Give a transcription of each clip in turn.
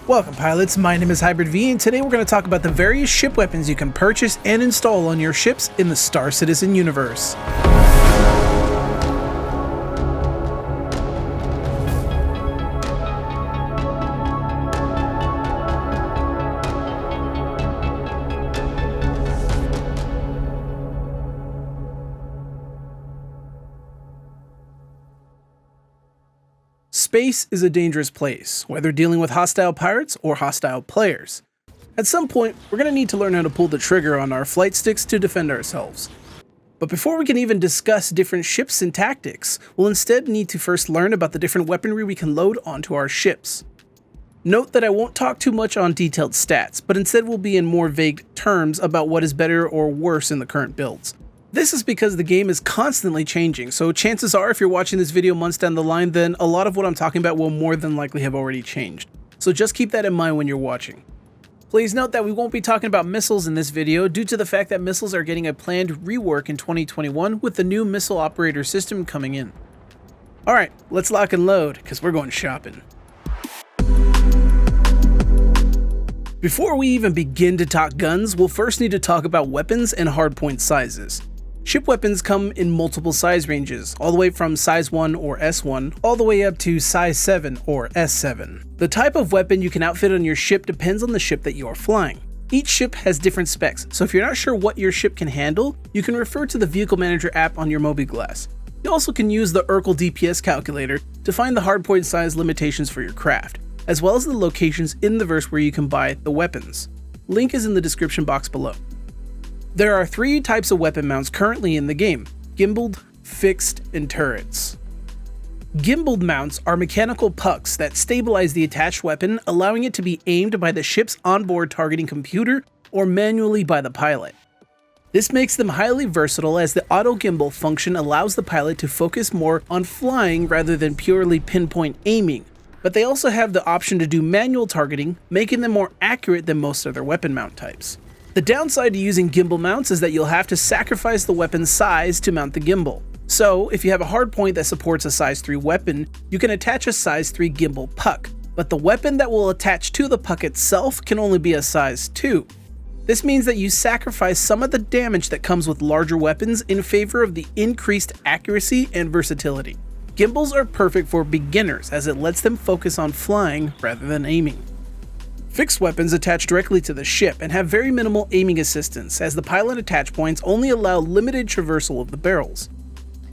Welcome pilots, my name is Hybrid V and today we're going to talk about the various ship weapons you can purchase and install on your ships in the Star Citizen universe. Space is a dangerous place, whether dealing with hostile pirates or hostile players. At some point, we're going to need to learn how to pull the trigger on our flight sticks to defend ourselves. But before we can even discuss different ships and tactics, we'll instead need to first learn about the different weaponry we can load onto our ships. Note that I won't talk too much on detailed stats, but instead will be in more vague terms about what is better or worse in the current builds. This is because the game is constantly changing, so chances are if you're watching this video months down the line, then a lot of what I'm talking about will more than likely have already changed. So just keep that in mind when you're watching. Please note that we won't be talking about missiles in this video due to the fact that missiles are getting a planned rework in 2021 with the new missile operator system coming in. Alright, let's lock and load, because we're going shopping. Before we even begin to talk guns, we'll first need to talk about weapons and hardpoint sizes. Ship weapons come in multiple size ranges, all the way from size 1 or S1, all the way up to size 7 or S7. The type of weapon you can outfit on your ship depends on the ship that you are flying. Each ship has different specs, so if you're not sure what your ship can handle, you can refer to the Vehicle Manager app on your mobiGlass. You also can use the Urkel DPS calculator to find the hardpoint size limitations for your craft, as well as the locations in the verse where you can buy the weapons. Link is in the description box below. There are three types of weapon mounts currently in the game: gimbaled, fixed, and turrets. Gimbaled mounts are mechanical pucks that stabilize the attached weapon, allowing it to be aimed by the ship's onboard targeting computer or manually by the pilot. This makes them highly versatile as the auto gimbal function allows the pilot to focus more on flying rather than purely pinpoint aiming, but they also have the option to do manual targeting, making them more accurate than most other weapon mount types. The downside to using gimbal mounts is that you'll have to sacrifice the weapon's size to mount the gimbal. So, if you have a hardpoint that supports a size 3 weapon, you can attach a size 3 gimbal puck, but the weapon that will attach to the puck itself can only be a size 2. This means that you sacrifice some of the damage that comes with larger weapons in favor of the increased accuracy and versatility. Gimbals are perfect for beginners as it lets them focus on flying rather than aiming. Fixed weapons attach directly to the ship and have very minimal aiming assistance as the pilot attach points only allow limited traversal of the barrels.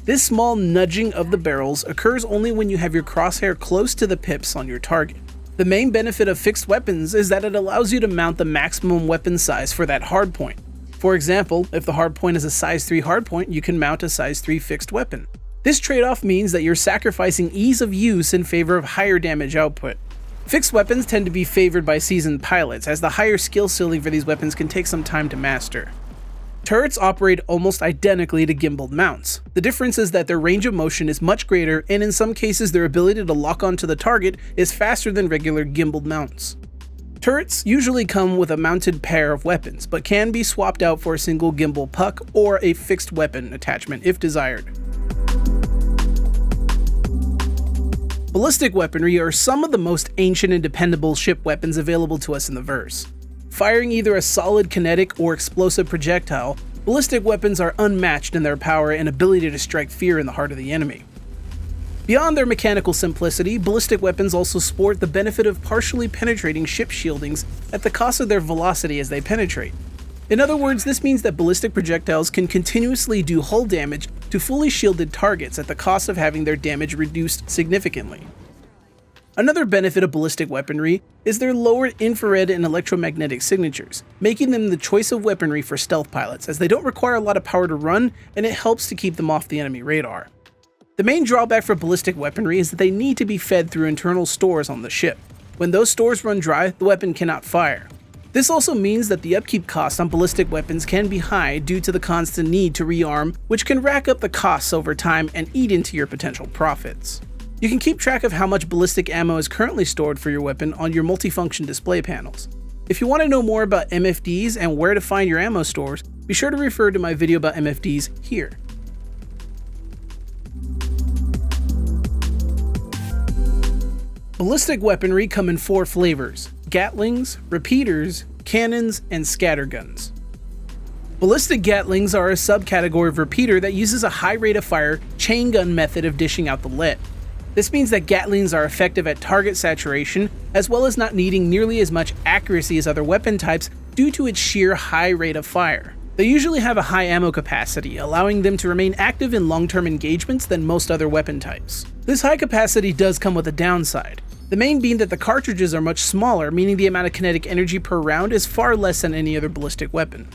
This small nudging of the barrels occurs only when you have your crosshair close to the pips on your target. The main benefit of fixed weapons is that it allows you to mount the maximum weapon size for that hardpoint. For example, if the hardpoint is a size 3 hardpoint, you can mount a size 3 fixed weapon. This trade-off means that you're sacrificing ease of use in favor of higher damage output. Fixed weapons tend to be favored by seasoned pilots, as the higher skill ceiling for these weapons can take some time to master. Turrets operate almost identically to gimbaled mounts. The difference is that their range of motion is much greater, and in some cases their ability to lock onto the target is faster than regular gimbaled mounts. Turrets usually come with a mounted pair of weapons, but can be swapped out for a single gimbal puck or a fixed weapon attachment if desired. Ballistic weaponry are some of the most ancient and dependable ship weapons available to us in the verse. Firing either a solid kinetic or explosive projectile, ballistic weapons are unmatched in their power and ability to strike fear in the heart of the enemy. Beyond their mechanical simplicity, ballistic weapons also sport the benefit of partially penetrating ship shieldings at the cost of their velocity as they penetrate. In other words, this means that ballistic projectiles can continuously do hull damage to fully shielded targets at the cost of having their damage reduced significantly. Another benefit of ballistic weaponry is their lowered infrared and electromagnetic signatures, making them the choice of weaponry for stealth pilots as they don't require a lot of power to run and it helps to keep them off the enemy radar. The main drawback for ballistic weaponry is that they need to be fed through internal stores on the ship. When those stores run dry, the weapon cannot fire. This also means that the upkeep costs on ballistic weapons can be high due to the constant need to rearm, which can rack up the costs over time and eat into your potential profits. You can keep track of how much ballistic ammo is currently stored for your weapon on your multifunction display panels. If you want to know more about MFDs and where to find your ammo stores, be sure to refer to my video about MFDs here. Ballistic weaponry come in 4 flavors: Gatlings, Repeaters, Cannons, and Scatterguns. Ballistic Gatlings are a subcategory of repeater that uses a high rate of fire chain gun method of dishing out the lead. This means that Gatlings are effective at target saturation, as well as not needing nearly as much accuracy as other weapon types due to its sheer high rate of fire. They usually have a high ammo capacity, allowing them to remain active in long-term engagements than most other weapon types. This high capacity does come with a downside, the main being that the cartridges are much smaller, meaning the amount of kinetic energy per round is far less than any other ballistic weapon.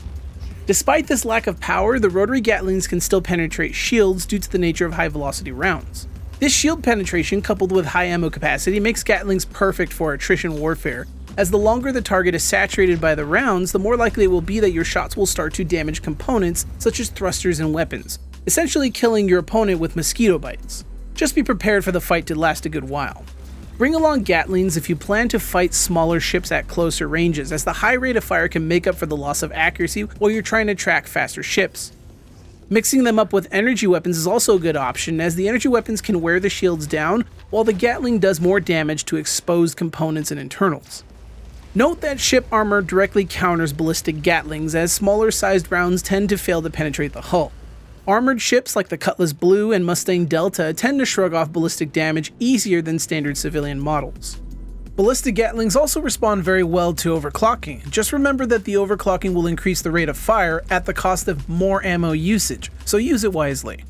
Despite this lack of power, the rotary Gatlings can still penetrate shields due to the nature of high-velocity rounds. This shield penetration, coupled with high ammo capacity, makes Gatlings perfect for attrition warfare, as the longer the target is saturated by the rounds, the more likely it will be that your shots will start to damage components such as thrusters and weapons, essentially killing your opponent with mosquito bites. Just be prepared for the fight to last a good while. Bring along Gatlings if you plan to fight smaller ships at closer ranges, as the high rate of fire can make up for the loss of accuracy while you're trying to track faster ships. Mixing them up with energy weapons is also a good option, as the energy weapons can wear the shields down, while the Gatling does more damage to exposed components and internals. Note that ship armor directly counters ballistic Gatlings, as smaller sized rounds tend to fail to penetrate the hull. Armored ships like the Cutlass Blue and Mustang Delta tend to shrug off ballistic damage easier than standard civilian models. Ballistic Gatlings also respond very well to overclocking. Just remember that the overclocking will increase the rate of fire at the cost of more ammo usage, so use it wisely.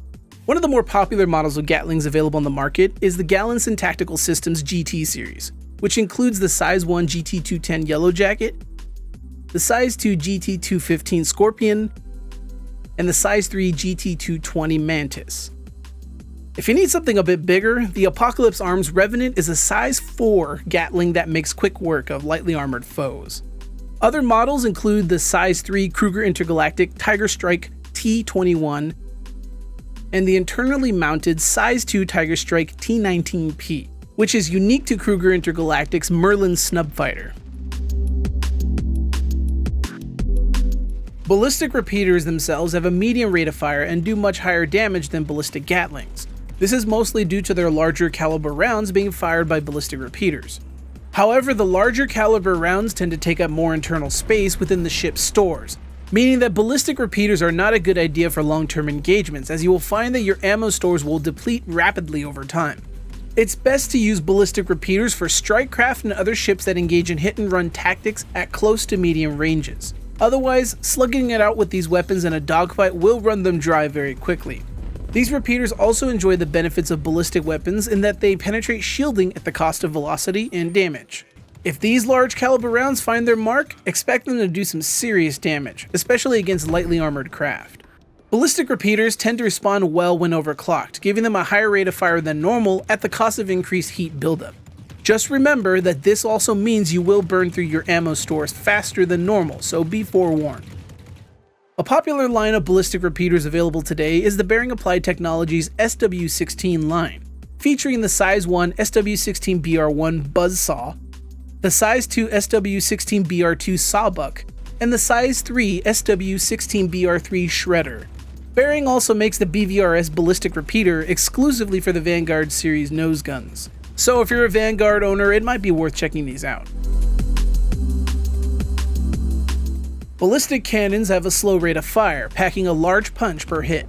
One of the more popular models of Gatlings available on the market is the Gallinson Tactical Systems GT series, which includes the Size 1 GT210 Yellow Jacket, the Size 2 GT215 Scorpion, and the Size 3 GT220 Mantis. If you need something a bit bigger, the Apocalypse Arms Revenant is a Size 4 Gatling that makes quick work of lightly armored foes. Other models include the Size 3 Kruger Intergalactic Tiger Strike T21 and the internally mounted Size 2 Tiger Strike T19P, which is unique to Kruger Intergalactic's Merlin Snub Fighter. Ballistic Repeaters themselves have a medium rate of fire and do much higher damage than Ballistic Gatlings. This is mostly due to their larger caliber rounds being fired by Ballistic Repeaters. However, the larger caliber rounds tend to take up more internal space within the ship's stores, meaning that Ballistic Repeaters are not a good idea for long-term engagements, as you will find that your ammo stores will deplete rapidly over time. It's best to use Ballistic Repeaters for strike craft and other ships that engage in hit-and-run tactics at close to medium ranges. Otherwise, slugging it out with these weapons in a dogfight will run them dry very quickly. These repeaters also enjoy the benefits of ballistic weapons in that they penetrate shielding at the cost of velocity and damage. If these large caliber rounds find their mark, expect them to do some serious damage, especially against lightly armored craft. Ballistic Repeaters tend to respond well when overclocked, giving them a higher rate of fire than normal at the cost of increased heat buildup. Just remember that this also means you will burn through your ammo stores faster than normal, so be forewarned. A popular line of Ballistic Repeaters available today is the Bearing Applied Technologies SW16 line, featuring the Size 1 SW16BR1 Buzzsaw, the Size 2 SW16BR2 Sawbuck, and the Size 3 SW16BR3 Shredder. Bearing also makes the BVRS Ballistic Repeater exclusively for the Vanguard series nose guns. So if you're a Vanguard owner, it might be worth checking these out. Ballistic Cannons have a slow rate of fire, packing a large punch per hit.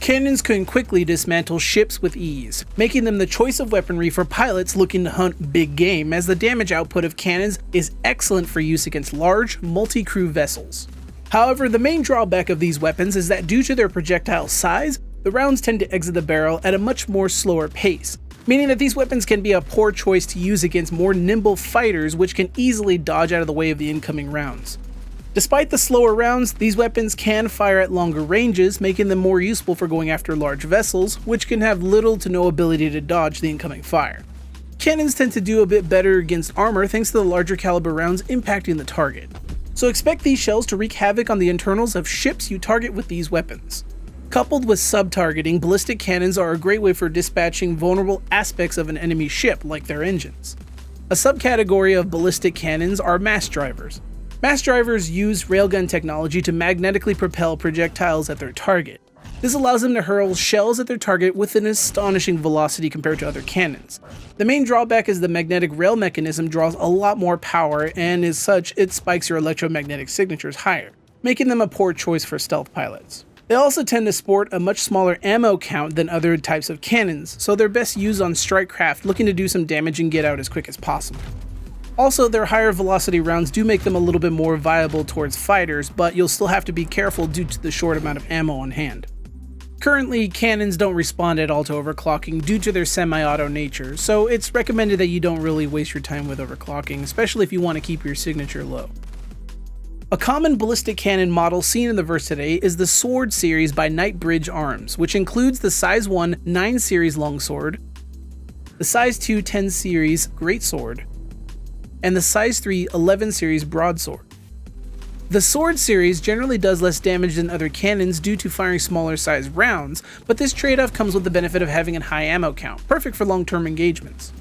Cannons can quickly dismantle ships with ease, making them the choice of weaponry for pilots looking to hunt big game, as the damage output of cannons is excellent for use against large, multi-crew vessels. However, the main drawback of these weapons is that due to their projectile size, the rounds tend to exit the barrel at a much more slower pace, meaning that these weapons can be a poor choice to use against more nimble fighters which can easily dodge out of the way of the incoming rounds. Despite the slower rounds, these weapons can fire at longer ranges, making them more useful for going after large vessels, which can have little to no ability to dodge the incoming fire. Cannons tend to do a bit better against armor thanks to the larger caliber rounds impacting the target. So expect these shells to wreak havoc on the internals of ships you target with these weapons. Coupled with sub-targeting, ballistic cannons are a great way for dispatching vulnerable aspects of an enemy ship, like their engines. A subcategory of ballistic cannons are mass drivers. Mass drivers use railgun technology to magnetically propel projectiles at their target. This allows them to hurl shells at their target with an astonishing velocity compared to other cannons. The main drawback is the magnetic rail mechanism draws a lot more power, and as such, it spikes your electromagnetic signatures higher, making them a poor choice for stealth pilots. They also tend to sport a much smaller ammo count than other types of cannons, so they're best used on strike craft looking to do some damage and get out as quick as possible. Also, their higher velocity rounds do make them a little bit more viable towards fighters, but you'll still have to be careful due to the short amount of ammo on hand. Currently, cannons don't respond at all to overclocking due to their semi-auto nature, so it's recommended that you don't really waste your time with overclocking, especially if you want to keep your signature low. A common ballistic cannon model seen in the verse today is the Sword series by Knightbridge Arms, which includes the Size 1 9 series longsword, the Size 2 10 series greatsword, and the Size 3 11 series broadsword. The Sword series generally does less damage than other cannons due to firing smaller size rounds, but this trade-off comes with the benefit of having a high ammo count, perfect for long-term engagements.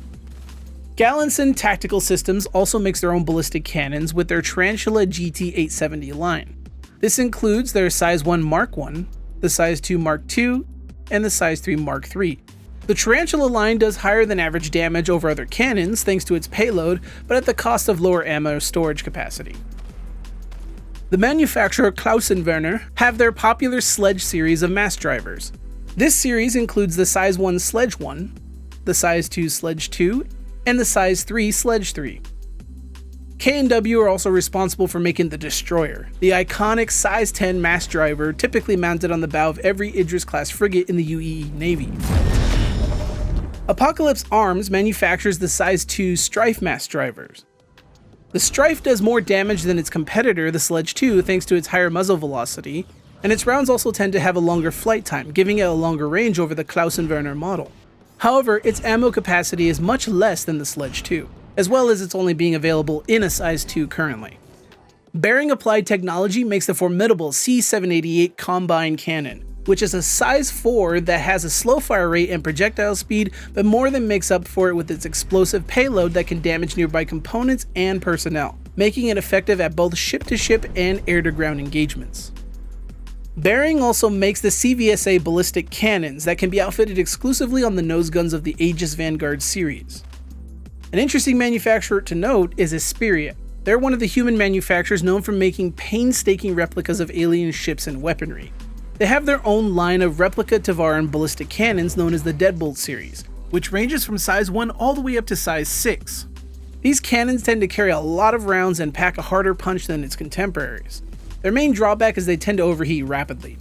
Gallinson Tactical Systems also makes their own ballistic cannons with their Tarantula GT870 line. This includes their Size 1 Mark I, the Size 2 Mark II, and the Size 3 Mark III. The Tarantula line does higher than average damage over other cannons thanks to its payload, but at the cost of lower ammo storage capacity. The manufacturer Klausenwerner have their popular Sledge series of mass drivers. This series includes the Size 1 Sledge 1, the Size 2 Sledge 2, and the Size 3 Sledge 3. K&W are also responsible for making the Destroyer, the iconic Size 10 mass driver typically mounted on the bow of every Idris-class frigate in the UEE Navy. Apocalypse Arms manufactures the Size 2 Strife mass drivers. The Strife does more damage than its competitor, the Sledge 2, thanks to its higher muzzle velocity, and its rounds also tend to have a longer flight time, giving it a longer range over the Klausenwerner model. However, its ammo capacity is much less than the Sledge 2, as well as it's only being available in a Size 2 currently. Bearing Applied Technology makes the formidable C788 Combine Cannon, which is a Size 4 that has a slow fire rate and projectile speed, but more than makes up for it with its explosive payload that can damage nearby components and personnel, making it effective at both ship-to-ship and air-to-ground engagements. Bearing also makes the CVSA Ballistic Cannons that can be outfitted exclusively on the nose guns of the Aegis Vanguard series. An interesting manufacturer to note is Asperia. They're one of the human manufacturers known for making painstaking replicas of alien ships and weaponry. They have their own line of replica Tavaran ballistic cannons known as the Deadbolt series, which ranges from Size 1 all the way up to Size 6. These cannons tend to carry a lot of rounds and pack a harder punch than its contemporaries. Their main drawback is they tend to overheat rapidly.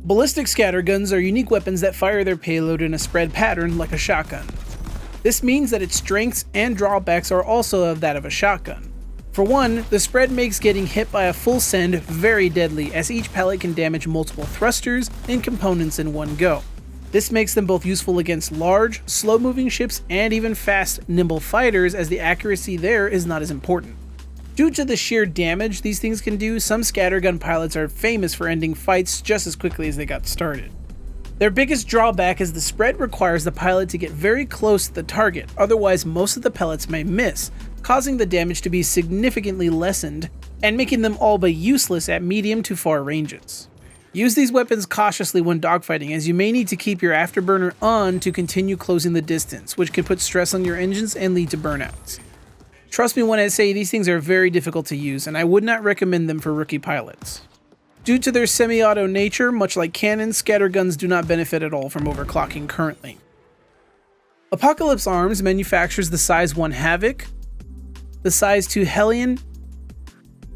Ballistic Scatterguns are unique weapons that fire their payload in a spread pattern like a shotgun. This means that its strengths and drawbacks are also of that of a shotgun. For one, the spread makes getting hit by a full send very deadly, as each pellet can damage multiple thrusters and components in one go. This makes them both useful against large, slow-moving ships and even fast, nimble fighters, as the accuracy there is not as important. Due to the sheer damage these things can do, some scattergun pilots are famous for ending fights just as quickly as they got started. Their biggest drawback is the spread requires the pilot to get very close to the target, otherwise most of the pellets may miss, causing the damage to be significantly lessened and making them all but useless at medium to far ranges. Use these weapons cautiously when dogfighting, as you may need to keep your afterburner on to continue closing the distance, which can put stress on your engines and lead to burnouts. Trust me when I say these things are very difficult to use, and I would not recommend them for rookie pilots. Due to their semi-auto nature, much like cannons, scatterguns do not benefit at all from overclocking currently. Apocalypse Arms manufactures the Size 1 Havoc, the Size 2 Hellion,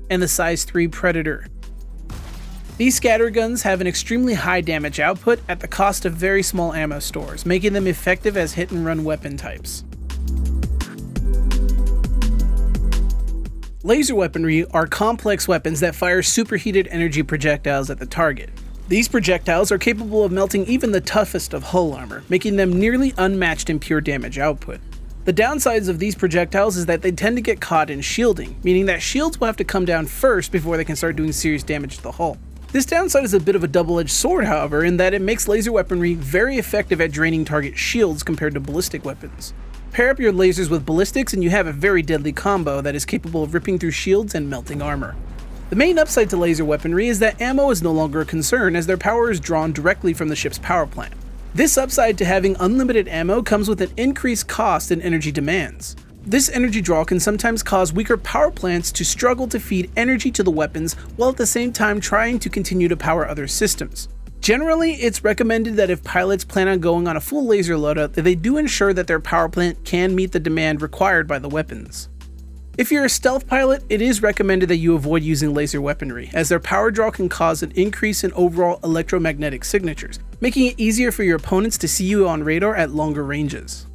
and the Size 3 Predator. These scatterguns have an extremely high damage output at the cost of very small ammo stores, making them effective as hit-and-run weapon types. Laser weaponry are complex weapons that fire superheated energy projectiles at the target. These projectiles are capable of melting even the toughest of hull armor, making them nearly unmatched in pure damage output. The downsides of these projectiles is that they tend to get caught in shielding, meaning that shields will have to come down first before they can start doing serious damage to the hull. This downside is a bit of a double-edged sword, however, in that it makes laser weaponry very effective at draining target shields compared to ballistic weapons. Pair up your lasers with ballistics and you have a very deadly combo that is capable of ripping through shields and melting armor. The main upside to laser weaponry is that ammo is no longer a concern as their power is drawn directly from the ship's power plant. This upside to having unlimited ammo comes with an increased cost and energy demands. This energy draw can sometimes cause weaker power plants to struggle to feed energy to the weapons while at the same time trying to continue to power other systems. Generally, it's recommended that if pilots plan on going on a full laser loadout, that they do ensure that their power plant can meet the demand required by the weapons. If you're a stealth pilot, it is recommended that you avoid using laser weaponry, as their power draw can cause an increase in overall electromagnetic signatures, making it easier for your opponents to see you on radar at longer ranges.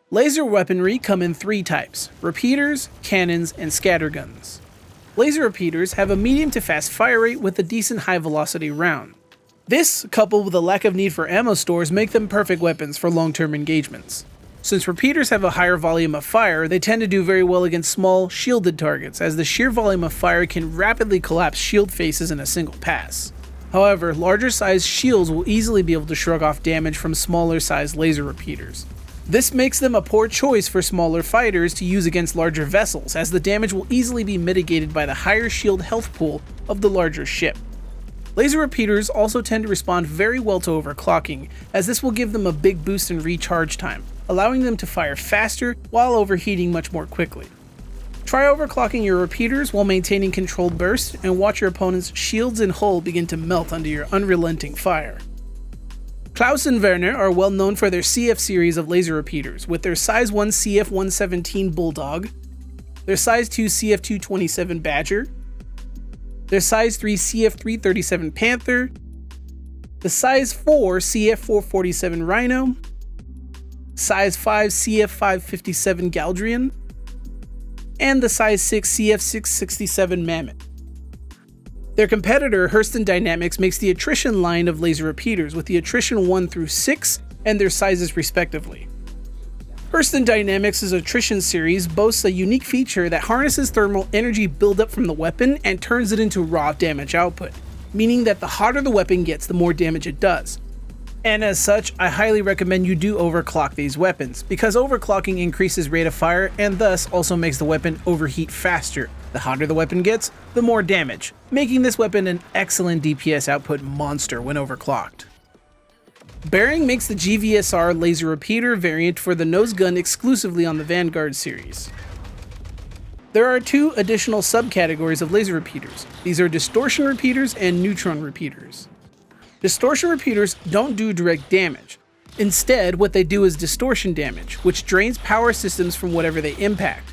Laser weaponry come in three types: repeaters, cannons, and scatterguns. Laser repeaters have a medium to fast fire rate with a decent high velocity round. This, coupled with a lack of need for ammo stores, make them perfect weapons for long-term engagements. Since repeaters have a higher volume of fire, they tend to do very well against small, shielded targets, as the sheer volume of fire can rapidly collapse shield faces in a single pass. However, larger sized shields will easily be able to shrug off damage from smaller sized laser repeaters. This makes them a poor choice for smaller fighters to use against larger vessels, as the damage will easily be mitigated by the higher shield health pool of the larger ship. Laser repeaters also tend to respond very well to overclocking, as this will give them a big boost in recharge time, allowing them to fire faster while overheating much more quickly. Try overclocking your repeaters while maintaining controlled burst, and watch your opponent's shields and hull begin to melt under your unrelenting fire. Klaus and Werner are well known for their CF series of laser repeaters, with their Size 1 CF-117 Bulldog, their Size 2 CF-227 Badger, their Size 3 CF-337 Panther, the Size 4 CF-447 Rhino, Size 5 CF-557 Galdrian, and the Size 6 CF-667 Mammoth. Their competitor, Hurston Dynamics, makes the Attrition line of laser repeaters with the Attrition 1 through 6 and their sizes respectively. Hurston Dynamics' Attrition series boasts a unique feature that harnesses thermal energy buildup from the weapon and turns it into raw damage output, meaning that the hotter the weapon gets, the more damage it does. And as such, I highly recommend you do overclock these weapons, because overclocking increases rate of fire and thus also makes the weapon overheat faster. The hotter the weapon gets, the more damage, making this weapon an excellent DPS output monster when overclocked. Bearing makes the GVSR laser repeater variant for the nose gun exclusively on the Vanguard series. There are two additional subcategories of laser repeaters. These are distortion repeaters and neutron repeaters. Distortion repeaters don't do direct damage. Instead, what they do is distortion damage, which drains power systems from whatever they impact.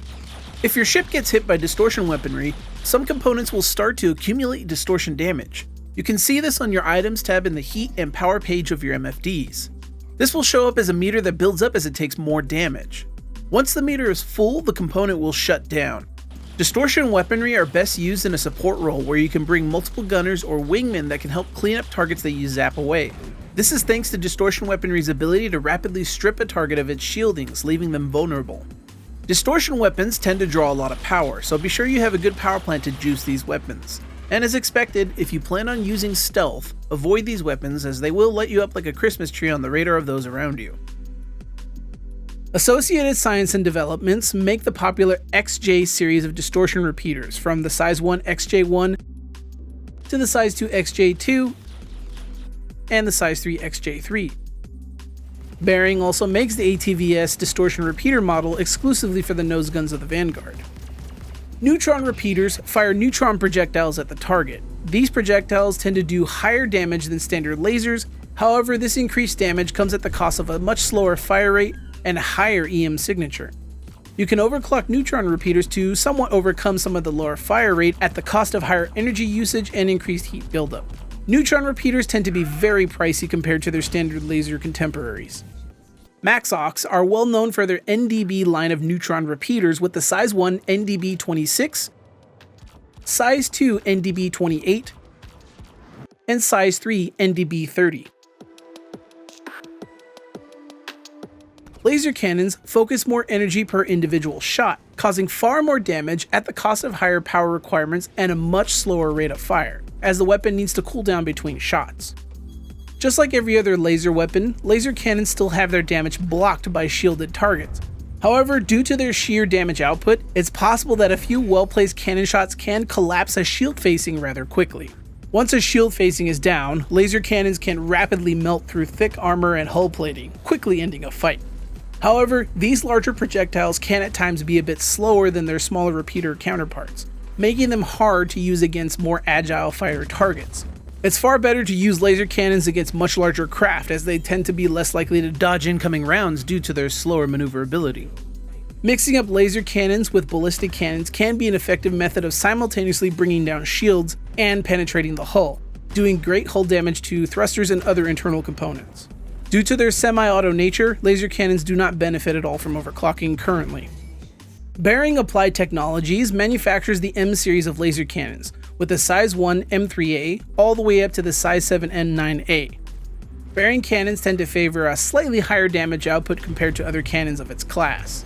If your ship gets hit by distortion weaponry, some components will start to accumulate distortion damage. You can see this on your items tab in the heat and power page of your MFDs. This will show up as a meter that builds up as it takes more damage. Once the meter is full, the component will shut down. Distortion weaponry are best used in a support role where you can bring multiple gunners or wingmen that can help clean up targets that you zap away. This is thanks to distortion weaponry's ability to rapidly strip a target of its shieldings, leaving them vulnerable. Distortion weapons tend to draw a lot of power, so be sure you have a good power plant to juice these weapons. And as expected, if you plan on using stealth, avoid these weapons as they will light you up like a Christmas tree on the radar of those around you. Associated Science and Developments make the popular XJ series of distortion repeaters, from the Size 1 XJ1 to the Size 2 XJ2 and the Size 3 XJ3. Bearing also makes the ATVS distortion repeater model exclusively for the nose guns of the Vanguard. Neutron repeaters fire neutron projectiles at the target. These projectiles tend to do higher damage than standard lasers, however this increased damage comes at the cost of a much slower fire rate and a higher EM signature. You can overclock neutron repeaters to somewhat overcome some of the lower fire rate at the cost of higher energy usage and increased heat buildup. Neutron repeaters tend to be very pricey compared to their standard laser contemporaries. Maxox are well known for their NDB line of neutron repeaters with the Size 1 NDB-26, Size 2 NDB-28, and Size 3 NDB-30. Laser cannons focus more energy per individual shot, causing far more damage at the cost of higher power requirements and a much slower rate of fire, as the weapon needs to cool down between shots. Just like every other laser weapon, laser cannons still have their damage blocked by shielded targets. However, due to their sheer damage output, it's possible that a few well-placed cannon shots can collapse a shield facing rather quickly. Once a shield facing is down, laser cannons can rapidly melt through thick armor and hull plating, quickly ending a fight. However, these larger projectiles can at times be a bit slower than their smaller repeater counterparts, making them hard to use against more agile fighter targets. It's far better to use laser cannons against much larger craft, as they tend to be less likely to dodge incoming rounds due to their slower maneuverability. Mixing up laser cannons with ballistic cannons can be an effective method of simultaneously bringing down shields and penetrating the hull, doing great hull damage to thrusters and other internal components. Due to their semi-auto nature, laser cannons do not benefit at all from overclocking currently. Bearing Applied Technologies manufactures the M series of laser cannons, with the size 1 M3A all the way up to the size 7 N9A. Bearing cannons tend to favor a slightly higher damage output compared to other cannons of its class.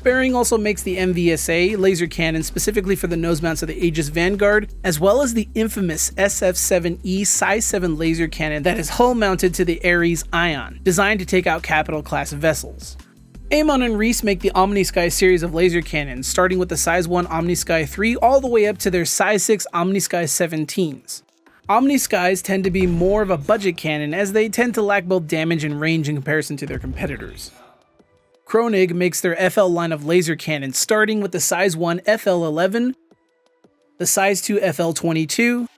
Bearing also makes the MVSA laser cannon specifically for the nose mounts of the Aegis Vanguard, as well as the infamous SF7E size 7 laser cannon that is hull mounted to the Ares Ion, designed to take out capital class vessels. Amon and Reese make the Omnisky series of laser cannons, starting with the size 1 Omnisky 3 all the way up to their size 6 Omnisky 17s. Omniskys tend to be more of a budget cannon, as they tend to lack both damage and range in comparison to their competitors. Kronig makes their FL line of laser cannons, starting with the size 1 FL11, the size 2 FL22,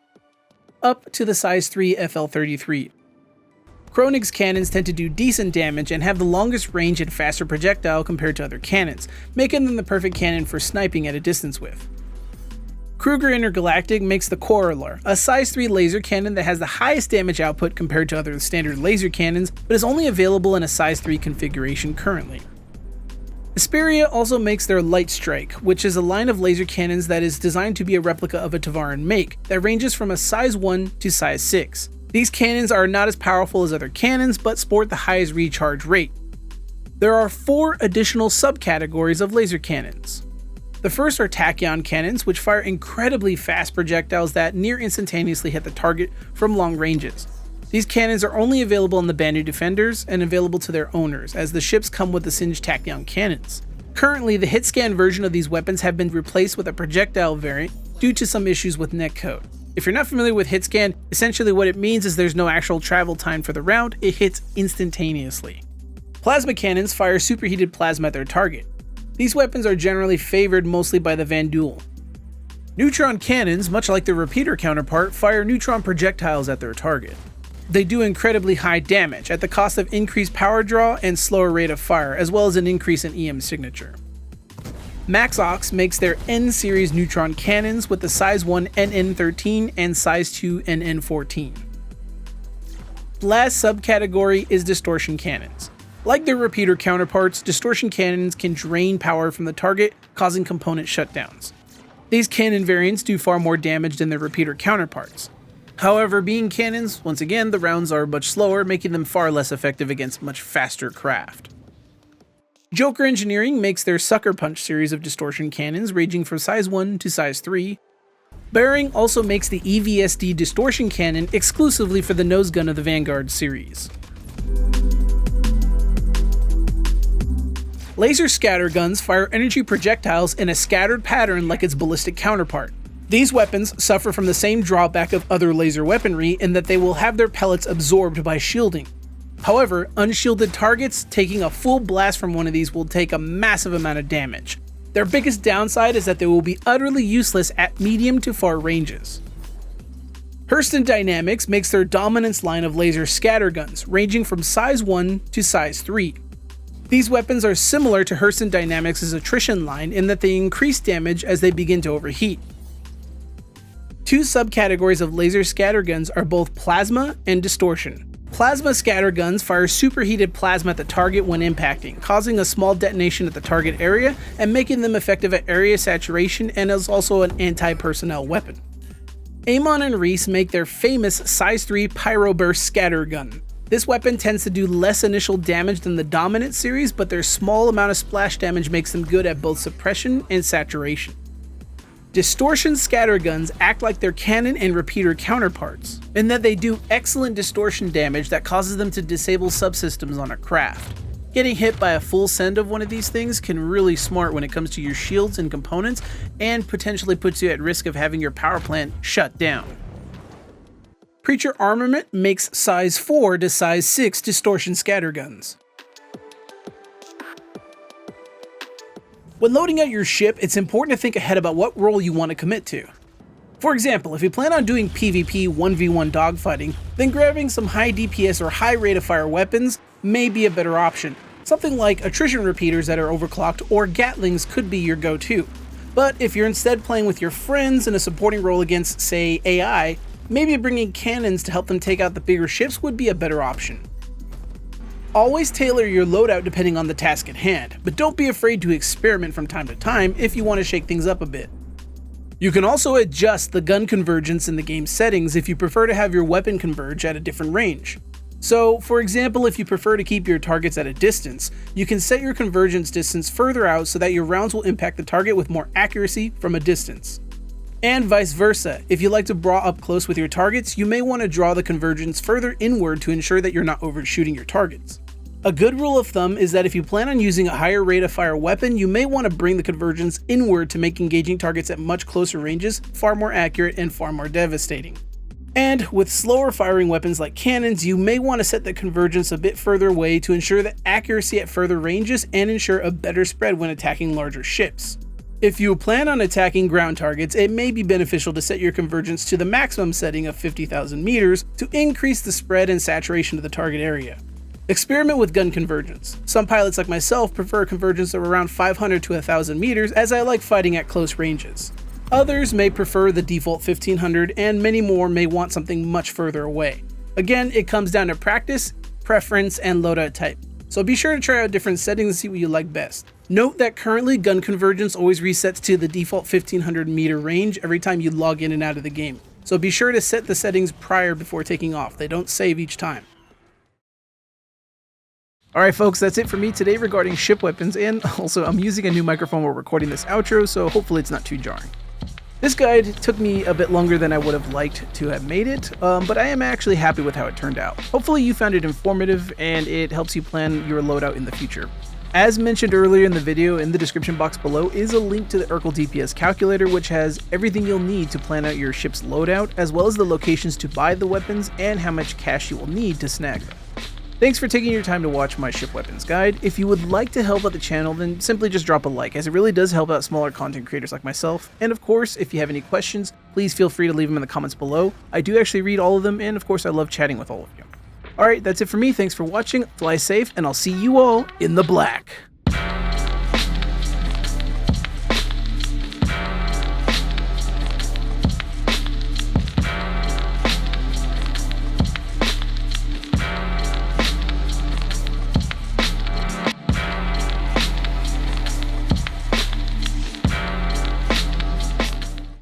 up to the size 3 FL33. Kronig's cannons tend to do decent damage and have the longest range and faster projectile compared to other cannons, making them the perfect cannon for sniping at a distance with. Kruger Intergalactic makes the Corolar, a size 3 laser cannon that has the highest damage output compared to other standard laser cannons, but is only available in a size 3 configuration currently. Asperia also makes their Light Strike, which is a line of laser cannons that is designed to be a replica of a Tavaran make, that ranges from a size 1 to size 6. These cannons are not as powerful as other cannons, but sport the highest recharge rate. There are 4 additional subcategories of laser cannons. The first are tachyon cannons, which fire incredibly fast projectiles that near instantaneously hit the target from long ranges. These cannons are only available on the Banu Defenders and available to their owners, as the ships come with the Singed tachyon cannons. Currently, the hit-scan version of these weapons have been replaced with a projectile variant due to some issues with netcode. If you're not familiar with hit-scan, essentially what it means is there's no actual travel time for the round, it hits instantaneously. Plasma cannons fire superheated plasma at their target. These weapons are generally favored mostly by the Vandul. Neutron cannons, much like their repeater counterpart, fire neutron projectiles at their target. They do incredibly high damage, at the cost of increased power draw and slower rate of fire, as well as an increase in EM signature. Maxox makes their N-series neutron cannons with the size 1 NN13 and size 2 NN14. The last subcategory is distortion cannons. Like their repeater counterparts, distortion cannons can drain power from the target, causing component shutdowns. These cannon variants do far more damage than their repeater counterparts. However, being cannons, once again, the rounds are much slower, making them far less effective against much faster craft. Joker Engineering makes their Sucker Punch series of distortion cannons, ranging from size 1 to size 3. Bearing also makes the EVSD distortion cannon exclusively for the nose gun of the Vanguard series. Laser Scatterguns fire energy projectiles in a scattered pattern like its ballistic counterpart. These weapons suffer from the same drawback of other laser weaponry in that they will have their pellets absorbed by shielding. However, unshielded targets taking a full blast from one of these will take a massive amount of damage. Their biggest downside is that they will be utterly useless at medium to far ranges. Hurston Dynamics makes their Dominance line of laser scatterguns, ranging from size 1 to size 3. These weapons are similar to Hurston Dynamics' Attrition line in that they increase damage as they begin to overheat. 2 subcategories of laser scatterguns are both plasma and distortion. Plasma scatterguns fire superheated plasma at the target when impacting, causing a small detonation at the target area and making them effective at area saturation, and is also an anti-personnel weapon. Amon and Reese make their famous size 3 Pyroburst scattergun. This weapon tends to do less initial damage than the Dominant series, but their small amount of splash damage makes them good at both suppression and saturation. Distortion scatterguns act like their cannon and repeater counterparts, in that they do excellent distortion damage that causes them to disable subsystems on a craft. Getting hit by a full send of one of these things can really smart when it comes to your shields and components, and potentially puts you at risk of having your power plant shut down. Preacher Armament makes size 4 to size 6 distortion scatterguns. When loading out your ship, it's important to think ahead about what role you want to commit to. For example, if you plan on doing PvP 1v1 dogfighting, then grabbing some high DPS or high rate of fire weapons may be a better option. Something like Attrition repeaters that are overclocked or Gatlings could be your go-to. But if you're instead playing with your friends in a supporting role against, say, AI, maybe bringing cannons to help them take out the bigger ships would be a better option. Always tailor your loadout depending on the task at hand, but don't be afraid to experiment from time to time if you want to shake things up a bit. You can also adjust the gun convergence in the game settings if you prefer to have your weapon converge at a different range. So, for example, if you prefer to keep your targets at a distance, you can set your convergence distance further out so that your rounds will impact the target with more accuracy from a distance. And vice versa, if you like to draw up close with your targets, you may want to draw the convergence further inward to ensure that you're not overshooting your targets. A good rule of thumb is that if you plan on using a higher rate of fire weapon, you may want to bring the convergence inward to make engaging targets at much closer ranges far more accurate and far more devastating. And with slower firing weapons like cannons, you may want to set the convergence a bit further away to ensure that accuracy at further ranges and ensure a better spread when attacking larger ships. If you plan on attacking ground targets, it may be beneficial to set your convergence to the maximum setting of 50,000 meters to increase the spread and saturation of the target area. Experiment with gun convergence. Some pilots like myself prefer a convergence of around 500 to 1,000 meters as I like fighting at close ranges. Others may prefer the default 1500 and many more may want something much further away. Again, it comes down to practice, preference, and loadout type. So be sure to try out different settings and see what you like best. Note that currently gun convergence always resets to the default 1500 meter range every time you log in and out of the game. So be sure to set the settings prior before taking off. They don't save each time. Alright folks, that's it for me today regarding ship weapons, and also I'm using a new microphone while recording this outro, so hopefully it's not too jarring. This guide took me a bit longer than I would have liked to have made it, but I am actually happy with how it turned out. Hopefully you found it informative and it helps you plan your loadout in the future. As mentioned earlier in the video, in the description box below is a link to the Urkel DPS calculator, which has everything you'll need to plan out your ship's loadout, as well as the locations to buy the weapons and how much cash you will need to snag them. Thanks for taking your time to watch my ship weapons guide. If you would like to help out the channel, then simply just drop a like, as it really does help out smaller content creators like myself. And of course, if you have any questions, please feel free to leave them in the comments below. I do actually read all of them, and of course I love chatting with all of you. Alright, that's it for me. Thanks for watching, fly safe, and I'll see you all in the black.